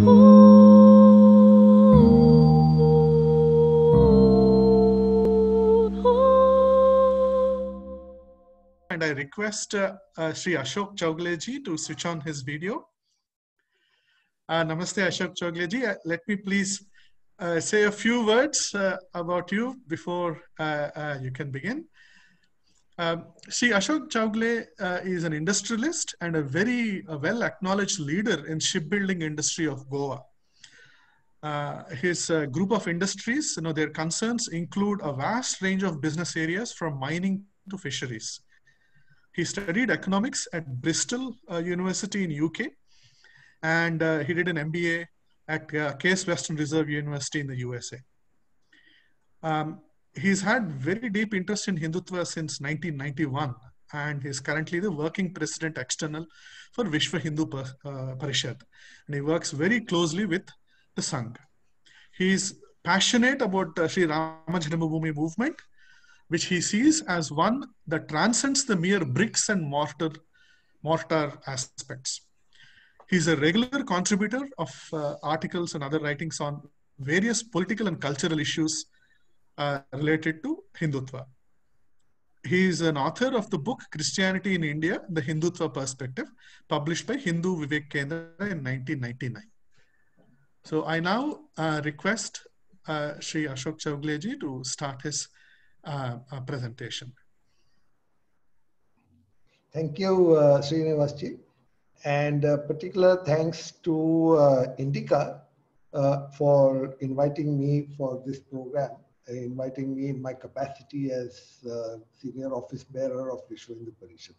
And I request Sri Ashok Chowgule ji to switch on his video. Namaste Ashok Chowgule ji. Let me please say a few words about you before you can begin. Sri Ashok Chowgule is an industrialist and a very well acknowledged leader in shipbuilding industry of Goa. His group of industries, their concerns include a vast range of business areas from mining to fisheries. He studied economics at Bristol University in UK, and he did an MBA at Case Western Reserve University in the USA. He's had very deep interest in Hindutva since 1991, and he's currently the working president external for Vishwa Hindu Parishad, and he works very closely with the Sangh. He's passionate about Sri Rama Janmabhoomi movement, which he sees as one that transcends the mere bricks and mortar aspects. He's a regular contributor of articles and other writings on various political and cultural issues related to Hindutva. He is an author of the book Christianity in India, The Hindutva Perspective, published by Hindu Vivek Kendra in 1999. So I now request Sri Ashok Chowgule ji to start his presentation. Thank you, Srinivas ji. And particular thanks to Indica for inviting me for this program, inviting me in my capacity as senior office bearer of Vishwa Hindu Parishad.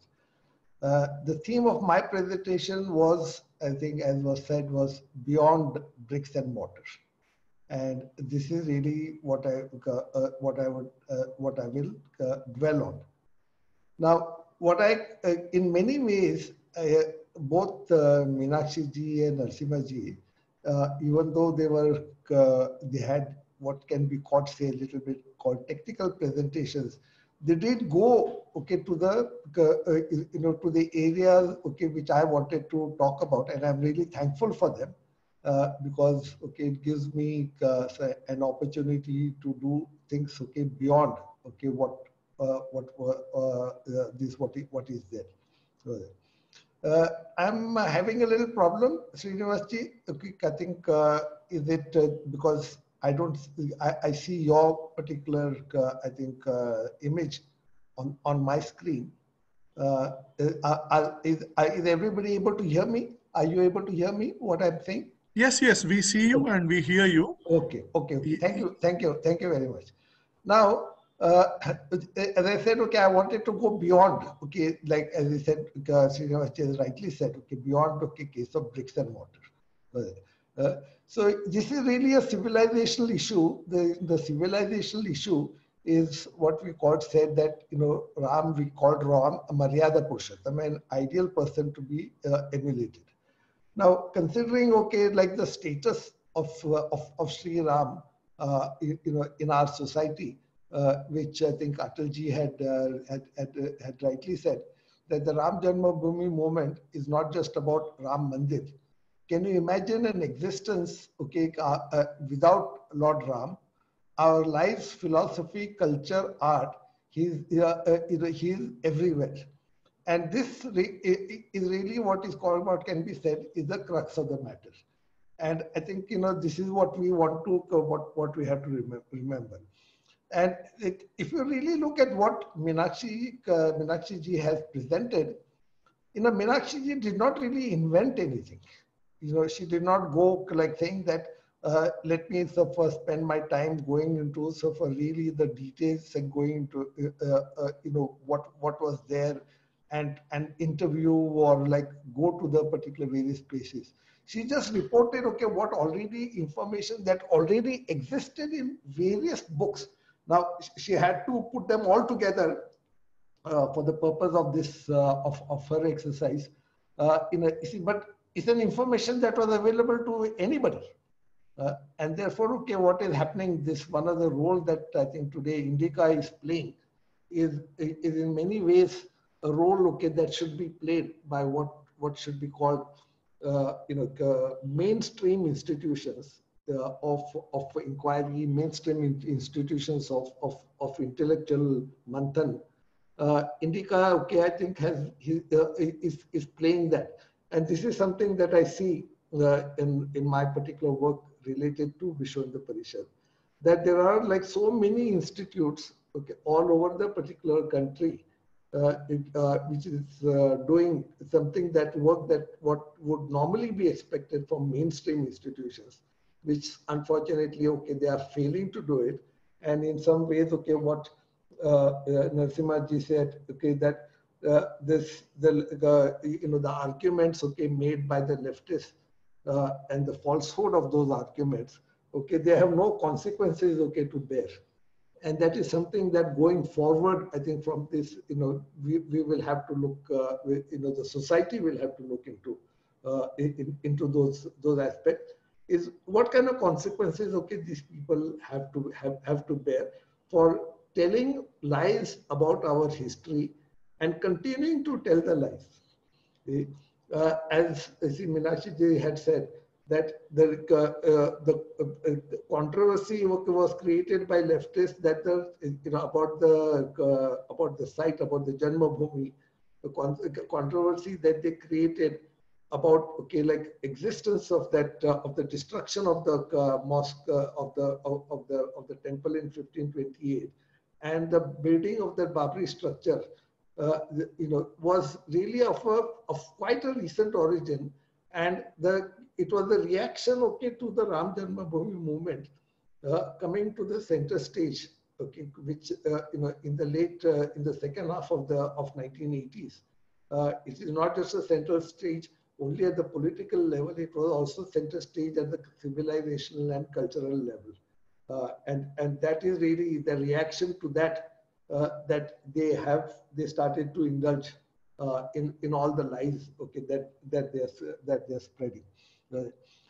The theme of my presentation was, I think, as was said, was beyond bricks and mortar, and this is really what I will dwell on. Now, in many ways, both Meenakshi ji and Narasimha ji, even though they had what can be called, say, a little bit called technical presentations, they did go to the to the areas which I wanted to talk about, and I'm really thankful for them because it gives me an opportunity to do things beyond what is there. So, I'm having a little problem, Srinivas ji. I think is it because I see your particular image on my screen. Is everybody able to hear me? Are you able to hear me? What I'm saying? Yes, we see you and we hear you. Okay. Thank you very much. Now, as I said, I wanted to go beyond. Like as I said, Srinivas has rightly said, beyond case of bricks and mortar. So this is really a civilizational issue. The civilizational issue is what we said that we called Ram a Maryada Purushottam, an ideal person to be emulated. Now, considering like the status of Sri Ram, in our society, which I think Atalji had rightly said, that the Ram Janmabhoomi movement is not just about Ram Mandir. Can you imagine an existence without Lord Ram? Our lives, philosophy, culture, art, he's everywhere. And this is really what can be said is the crux of the matter. And I think, this is what we want to, what we have to remember. And if you really look at what Meenakshi ji has presented, Meenakshi ji did not really invent anything. She did not go like saying that, let me first spend my time going into really the details and going into, what was there and interview or like go to the particular various places. She just reported, what already information that already existed in various books. Now, she had to put them all together for the purpose of this, of her exercise. But it's an information that was available to anybody. And therefore, what is happening, this one of the roles that I think today Indica is playing is in many ways a role, that should be played by what should be called mainstream institutions of inquiry, mainstream institutions of intellectual manthan. Indica, okay, I think is playing that, and this is something that I see in my particular work related to Vishwa Hindu Parishad, that there are like so many institutes, okay, all over the particular country, which is doing something that work that what would normally be expected from mainstream institutions, which unfortunately, okay, they are failing to do it, and in some ways, okay, what Narasimha ji said, okay, that the arguments, okay, made by the leftists and the falsehood of those arguments, okay, they have no consequences, okay, to bear. And that is something that going forward, I think from this, we will have to look, the society will have to look into those aspects. Is what kind of consequences, okay, these people have to bear for telling lies about our history and continuing to tell the lies. As Meenakshi ji had said, that the controversy was created by leftists that about the site, about the Janmabhoomi, the controversy that they created about, okay, like existence of that of the destruction of the mosque of the temple in 1528 and the building of the Babri structure, was really of quite a recent origin, and it was the reaction, okay, to the Ram Janmabhoomi movement coming to the center stage, okay, which in the second half of 1980s. It is not just a central stage only at the political level; it was also center stage at the civilizational and cultural level, and that is really the reaction to that that they started to indulge in all the lies, okay, that they're spreading.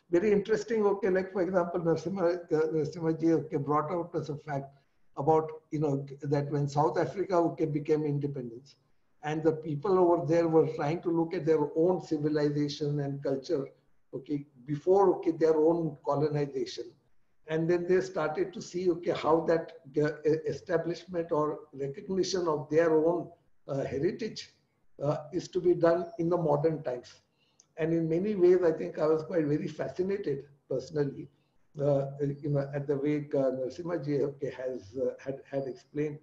Very interesting, okay, like for example, Narasimha ji, okay, brought out as a fact about, that when South Africa, okay, became independence, and the people over there were trying to look at their own civilization and culture, okay, before, okay, their own colonization. And then they started to see, okay, how that establishment or recognition of their own heritage is to be done in the modern times. And in many ways, I think I was quite very fascinated personally, at the way Narasimha ji, okay, had explained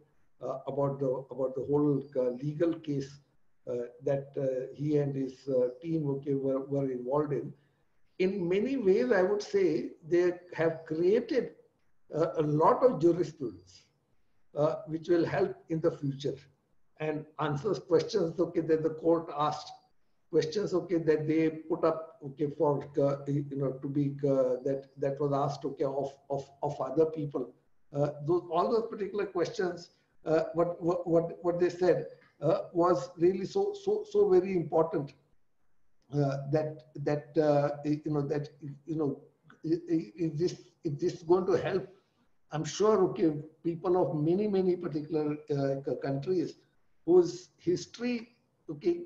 about the whole legal case that he and his team, okay, were involved in. In many ways, I would say they have created a lot of jurisprudence, which will help in the future and answers questions, okay, that the court asked, questions, okay, that they put up, okay, for to be that was asked, okay, of other people. All those particular questions, what they said was really so very important. Is this going to help? I'm sure, okay, people of many particular countries whose history, okay,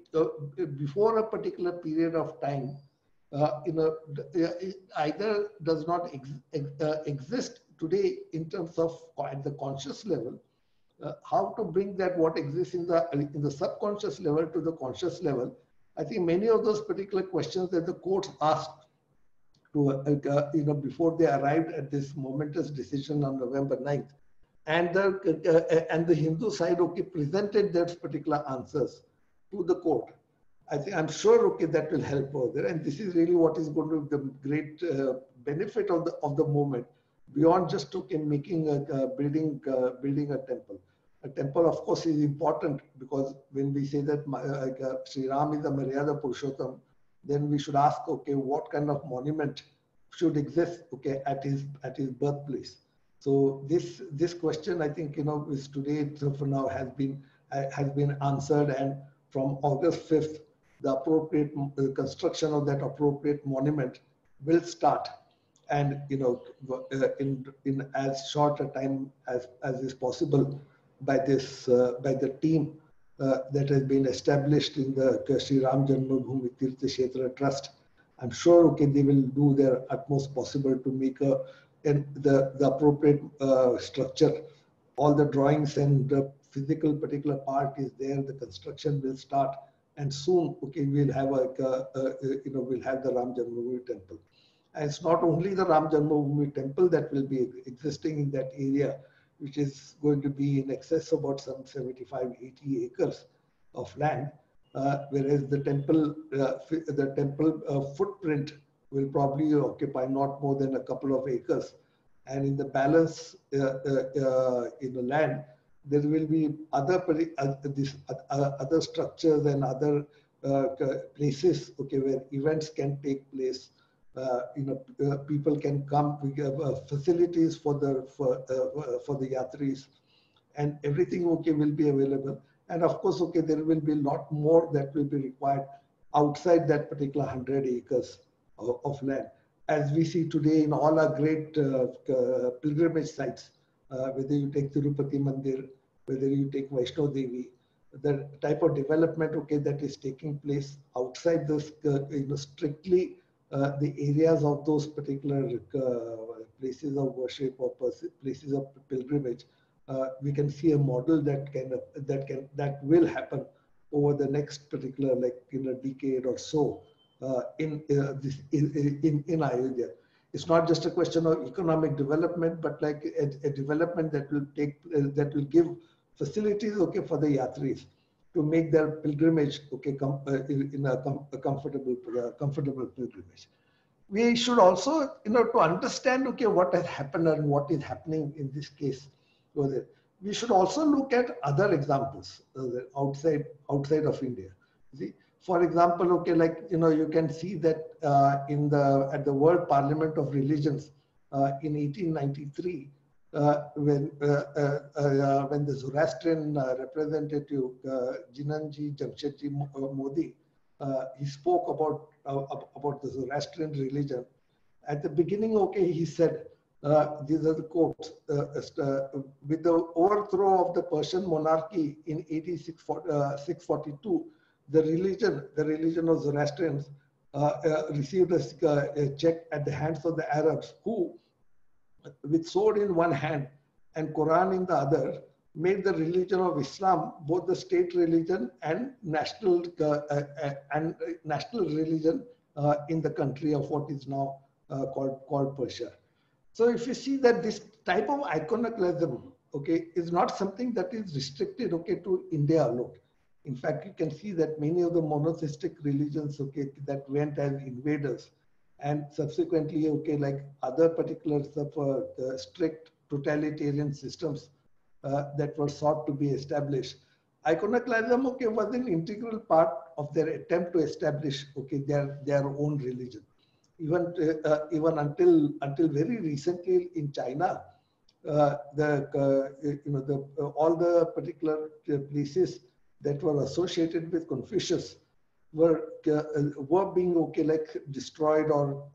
before a particular period of time, either does not exist today in terms of at the conscious level, how to bring that what exists in the subconscious level to the conscious level. I think many of those particular questions that the courts asked to, before they arrived at this momentous decision on November 9th, and the Hindu side, okay, presented those particular answers to the court. I'm sure, okay, that will help further, and this is really what is going to be the great benefit of the movement, beyond just, okay, making building a temple. A temple, of course, is important, because when we say that Sri Ram is the Maryada Purushottam, then we should ask, okay, what kind of monument should exist, okay, at his birthplace. So this question, I think, is today, so for now, has been answered, and from August 5th, the appropriate construction of that appropriate monument will start, and in as short a time as is possible by the team that has been established in the Sri Ram Janmabhoomi Tirtha Kshetra Trust, I'm sure, okay, they will do their utmost possible to make the appropriate structure. All the drawings and the physical particular part is there. The construction will start, and soon, okay, we'll have we'll have the Ram Janmabhoomi temple. And it's not only the Ram Janmabhoomi temple that will be existing in that area, which is going to be in excess of about some 75, 80 acres of land. Whereas the temple footprint will probably occupy not more than a couple of acres, and in the balance in the land, there will be other structures and other places, okay, where events can take place. People can come. We have facilities for the yatris, and everything, okay, will be available. And of course, okay, there will be a lot more that will be required outside that particular 100 acres of land. As we see today in all our great pilgrimage sites, whether you take Tirupati Mandir, whether you take Vaishno Devi, the type of development, okay, that is taking place outside this, strictly the areas of those particular places of worship or places of pilgrimage. We can see a model that will happen over the next particular, like in a decade or so, in Ayodhya. It's not just a question of economic development, but like a development that will give facilities, okay, for the yatris to make their pilgrimage, okay, in a comfortable pilgrimage. We should also, to understand, okay, what has happened and what is happening in this case, we should also look at other examples outside of India. See, for example, okay, like, you can see that at the World Parliament of Religions in 1893, when the Zoroastrian representative Jinanji Jamshedji Modi, he spoke about the Zoroastrian religion. At the beginning, okay, he said, these are the quotes, with the overthrow of the Persian monarchy in 642, the religion of Zoroastrians received a check at the hands of the Arabs, who, with sword in one hand and Quran in the other, made the religion of Islam both the state religion and national religion in the country of what is now called Persia. So if you see that this type of iconoclasm, okay, is not something that is restricted, okay, to India alone. In fact, you can see that many of the monotheistic religions, okay, that went as invaders, and subsequently, okay, like other particulars of strict totalitarian systems that were sought to be established. Iconoclasm, okay, was an integral part of their attempt to establish, okay, their own religion. Even until very recently in China, all the particular places that were associated with Confucius were being, okay, like destroyed, or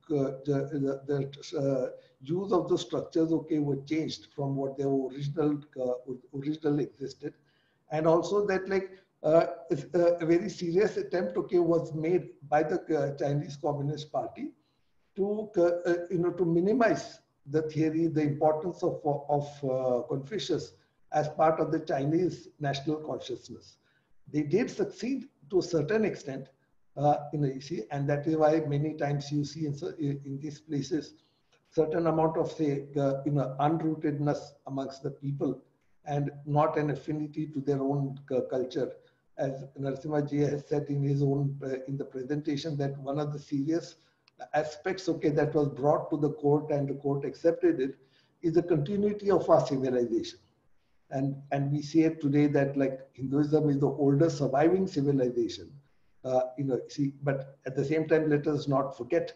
the use of the structures, okay, were changed from what they originally existed. And also that, like, a very serious attempt, okay, was made by the Chinese Communist Party to to minimize the theory, the importance of Confucius as part of the Chinese national consciousness. They did succeed to a certain extent, you see, and that is why many times you see in these places certain amount of, say, unrootedness amongst the people, and not an affinity to their own culture. As Narasimha Ji has said in his own in the presentation, that one of the serious aspects, okay, that was brought to the court and the court accepted it, is the continuity of our civilization. And we see it today that, like, Hinduism is the oldest surviving civilization. See, but at the same time, let us not forget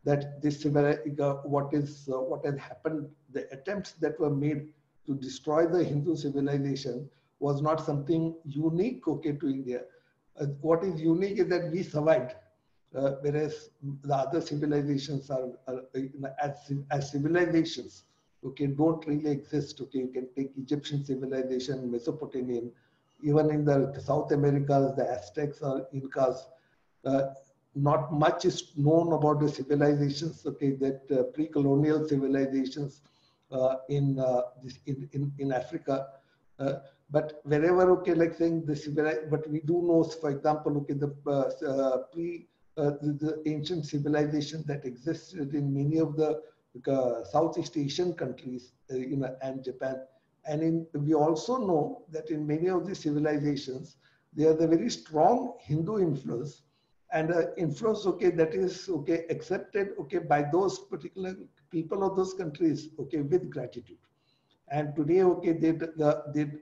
that this what has happened, the attempts that were made to destroy the Hindu civilization was not something unique, okay, to India. What is unique is that we survived, whereas the other civilizations are as civilizations, okay, don't really exist. Okay, you can take Egyptian civilization, Mesopotamian, even in the South Americas, the Aztecs or Incas. not much is known about the civilizations, okay, that pre-colonial civilizations in Africa. But wherever, okay, like saying but we do know, for example, okay, the ancient civilization that existed in many of the Southeast Asian countries, and Japan. And we also know that in many of these civilizations, there is a very strong Hindu influence, and influence, okay, that is, okay, accepted, okay, by those particular people of those countries, okay, with gratitude. And today, okay, they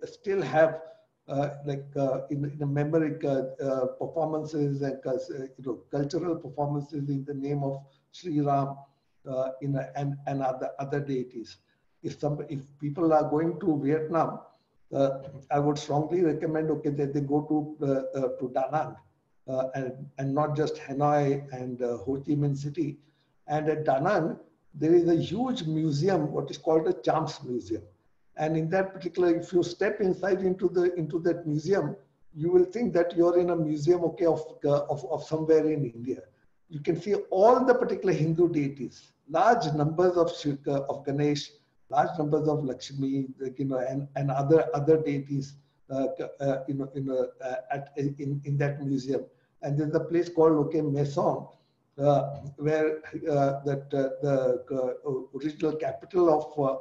still have in the memory performances and cultural performances in the name of Sri Ram, and other deities. If people are going to Vietnam, I would strongly recommend, okay, that they go to Da Nang, and not just Hanoi and Ho Chi Minh City. And at Da Nang, there is a huge museum, what is called a Champs Museum. And in that particular, if you step inside into that museum, you will think that you're in a museum, okay, of somewhere in India. You can see all the particular Hindu deities, large numbers of Ganesh, large numbers of Lakshmi, and other deities, in that museum. And there's a place called, okay, Maison, where the original capital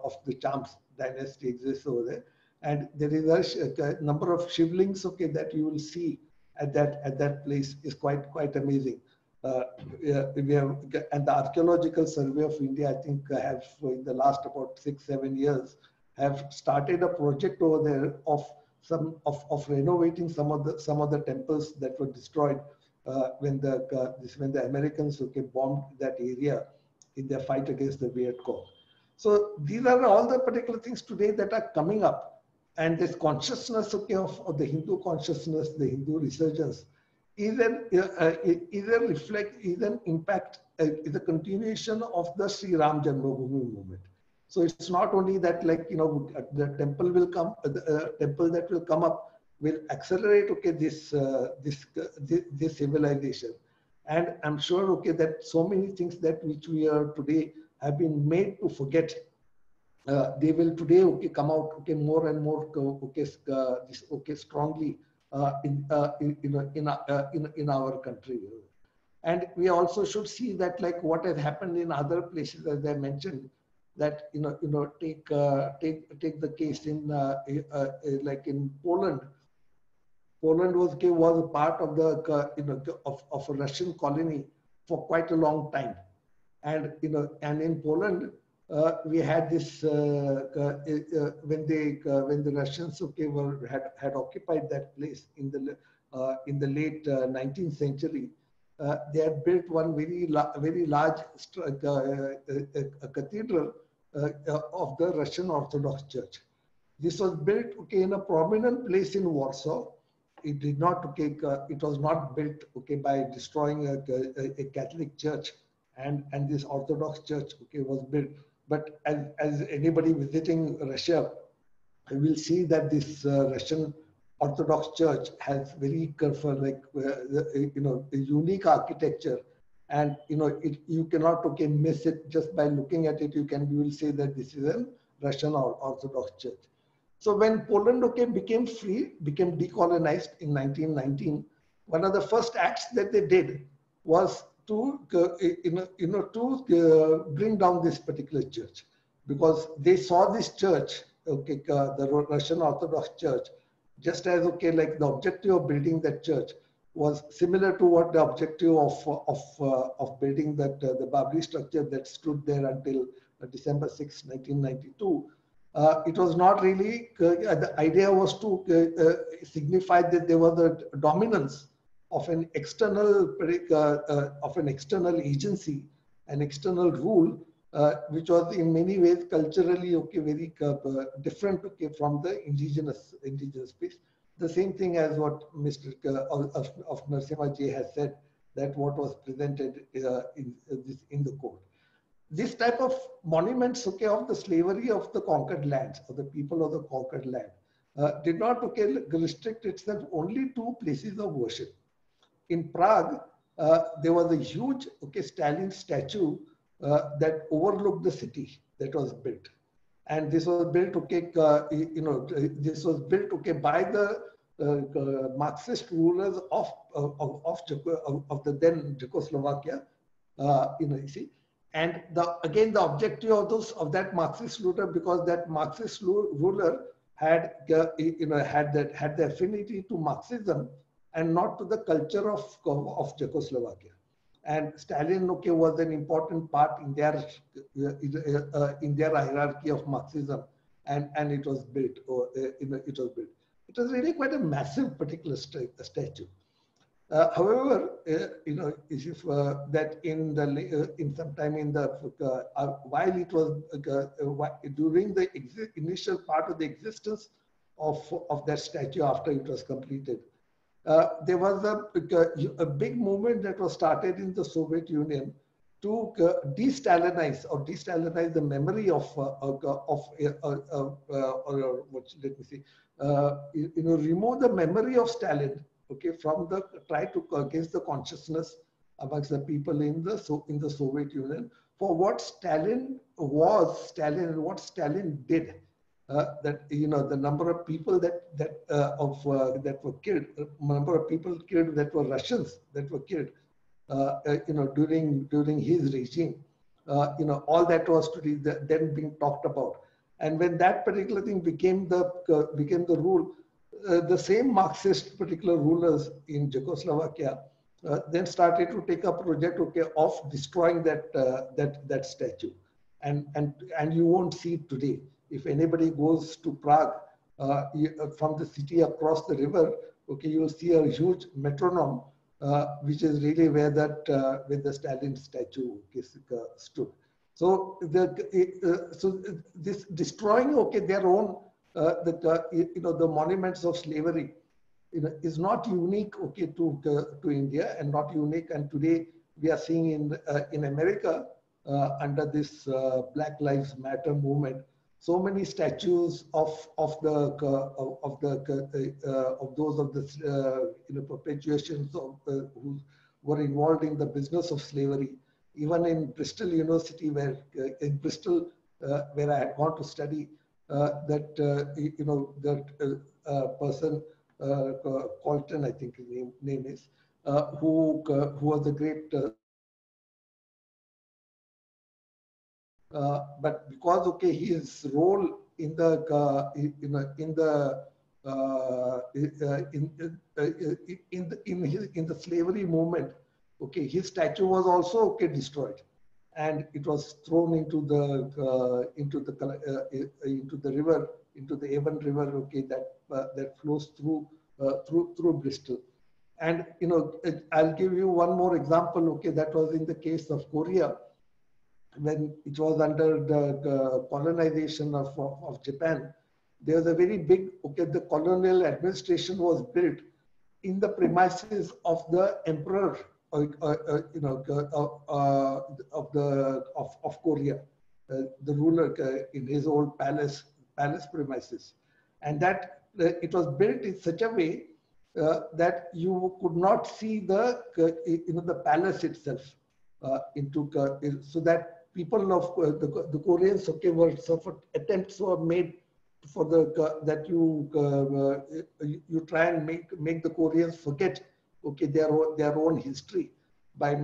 of the Champs dynasty exists over there, and there is a number of shivlings, okay, that you will see at that place is quite amazing. We have, and the Archaeological Survey of India, I think, have in the last about 6-7 years have started a project over there of renovating some of the temples that were destroyed when the Americans, okay, bombed that area in their fight against the Viet Cong. So these are all the particular things today that are coming up, and this consciousness, okay, of the Hindu consciousness, the Hindu resurgence, either impact is a continuation of the Sri Ram Janmabhoomi movement. So it's not only that, like, the temple will come, the temple that will come up will accelerate, okay, this civilization. And I'm sure, okay, that so many things that which we are today have been made to forget, they will today, okay, come out, okay, more and more, okay, strongly in our country. And we also should see that, like, what has happened in other places, as I mentioned, that take the case in like in Poland. Poland was a part of the of a Russian colony for quite a long time, and in Poland we had this when the Russians, okay, had occupied that place in the late 19th century. They had built one very large cathedral of the Russian Orthodox Church. This was built, okay, in a prominent place in Warsaw. It did not, okay, it was not built, okay, by destroying a Catholic church, and this Orthodox church, okay, was built. But as anybody visiting Russia will see that this Russian Orthodox Church has very a unique architecture, and you cannot, okay, miss it just by looking at it. You will say that this is a Russian Orthodox Church. So when Poland, okay, became decolonized in 1919, one of the first acts that they did was to bring down this particular church, because they saw this church, okay, the Russian Orthodox Church, just as, okay, like the objective of building that church was similar to what the objective of building that the Babri structure that stood there until December 6, 1992. It was not really, the idea was to signify that there was a dominance of an external agency, an external rule, which was in many ways culturally, okay, very different, okay, from the indigenous space. The same thing as what Mr. of Narasimha Ji has said, that what was presented in the court. This type of monuments, okay, of the slavery of the conquered lands, of the people of the conquered land, did not, okay, restrict itself only to places of worship. In Prague, there was a huge, okay, Stalin statue that overlooked the city that was built. And this was built, okay, this was built, okay, by the Marxist rulers of the then Czechoslovakia, you see. And again, the objective of that Marxist ruler, because that Marxist ruler had had the affinity to Marxism and not to the culture of Czechoslovakia. And Stalin, okay, was an important part in their hierarchy of Marxism, and it was built. It was built. It was really quite a massive particular statue. However, if that in sometime in the while it was during the initial part of the existence of that statue after it was completed, there was a big movement that was started in the Soviet Union to de-Stalinize the memory of let me see, remove the memory of Stalin, okay, from the try to against the consciousness amongst the people in the Soviet Union for what Stalin was, and what Stalin did. That the number of people that were killed, number of people killed that were Russians that were killed, during his regime, all that was to be then being talked about. And when that particular thing became the rule, the same Marxist particular rulers in Czechoslovakia then started to take a project, okay, of destroying that statue, and you won't see it today. If anybody goes to Prague from the city across the river, okay, you'll see a huge metronome, which is really where the Stalin statue stood. So this destroying, okay, their own the monuments of slavery, is not unique, okay, to India, and not unique. And today we are seeing in America under this Black Lives Matter movement, so many statues of those of the perpetuations of who were involved in the business of slavery. Even in Bristol University, where I had gone to study, that person, Colton, I think his name is, who was a great. But because, okay, his role in the slavery movement, okay, his statue was also, okay, destroyed, and it was thrown into the river, into the Avon River, okay, that flows through Bristol. And I'll give you one more example, okay, that was in the case of Korea, when it was under the colonization of Japan. There was a very big, okay, the colonial administration was built in the premises of the emperor, of Korea, the ruler, in his old palace premises, and that it was built in such a way that you could not see the palace itself, so that people of the Koreans, okay, attempts were made for that you try and make the Koreans forget, okay, their own history by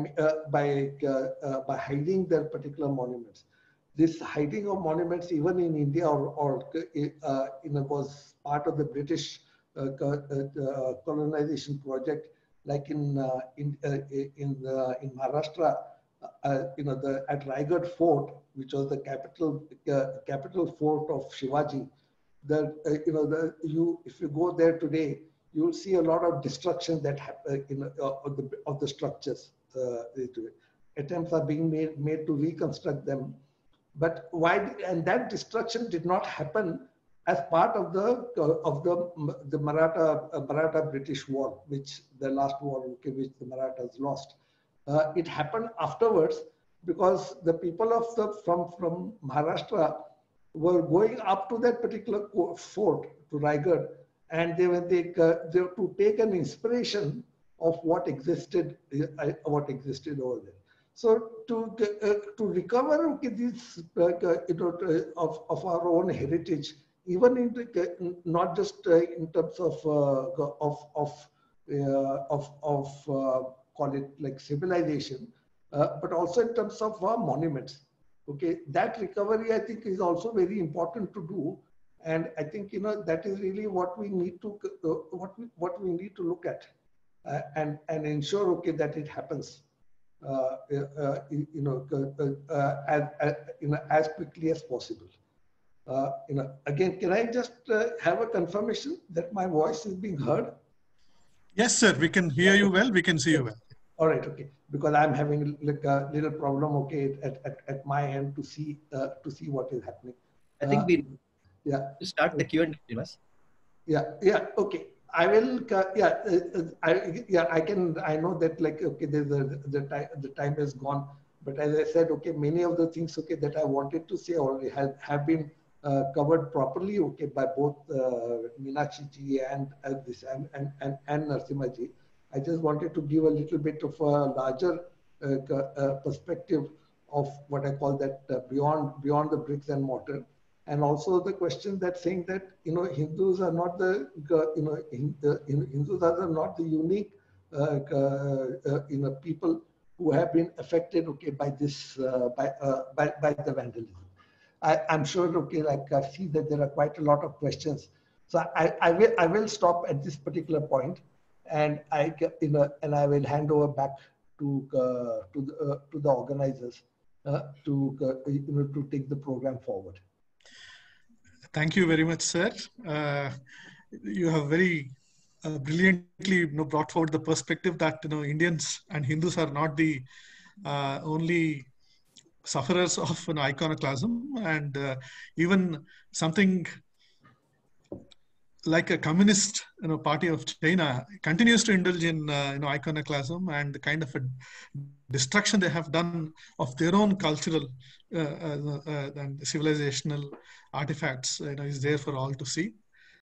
hiding their particular monuments. This hiding of monuments, even in India, was part of the British colonization project, like in Maharashtra. At Raigad Fort, which was the capital fort of Shivaji, if you go there today, you will see a lot of destruction that of the structures. Attempts are being made to reconstruct them, but why? And that destruction did not happen as part of the Maratha British War, which the last war, okay, which the Marathas lost. It happened afterwards, because the people from Maharashtra were going up to that particular fort, to Raigad, and they to take an inspiration of what existed over there. So to recover, okay, this of our own heritage, even in not just in terms of call it like civilization, but also in terms of monuments. Okay, that recovery I think is also very important to do, and I think that is really what we need to what we need to look at, and ensure, okay, that it happens. As quickly as possible. Again, can I just have a confirmation that my voice is being heard? Yes, sir. We can hear you well. We can see you well. All right. Okay. Because I'm having like a little problem. Okay, at my end to see what is happening. I think we start the Q&A. Yeah. Okay. I will. I can. I know that like okay, the time is gone. But as I said, okay, many of the things okay that I wanted to say already have been covered properly. Okay, by both Meenakshi ji and Narasimha ji. I just wanted to give a little bit of a larger perspective of what I call that beyond the bricks and mortar. And also the question that saying that Hindus are not Hindus are not the unique people who have been affected by this by the vandalism. I'm sure like I see that there are quite a lot of questions, so I will stop at this particular point, and I will hand over back to the organizers to take the program forward. Thank you very much, sir. You have very brilliantly brought forward the perspective that Indians and Hindus are not the only sufferers of iconoclasm, and even something like a communist party of China continues to indulge in iconoclasm, and the kind of a destruction they have done of their own cultural and civilizational artifacts is there for all to see.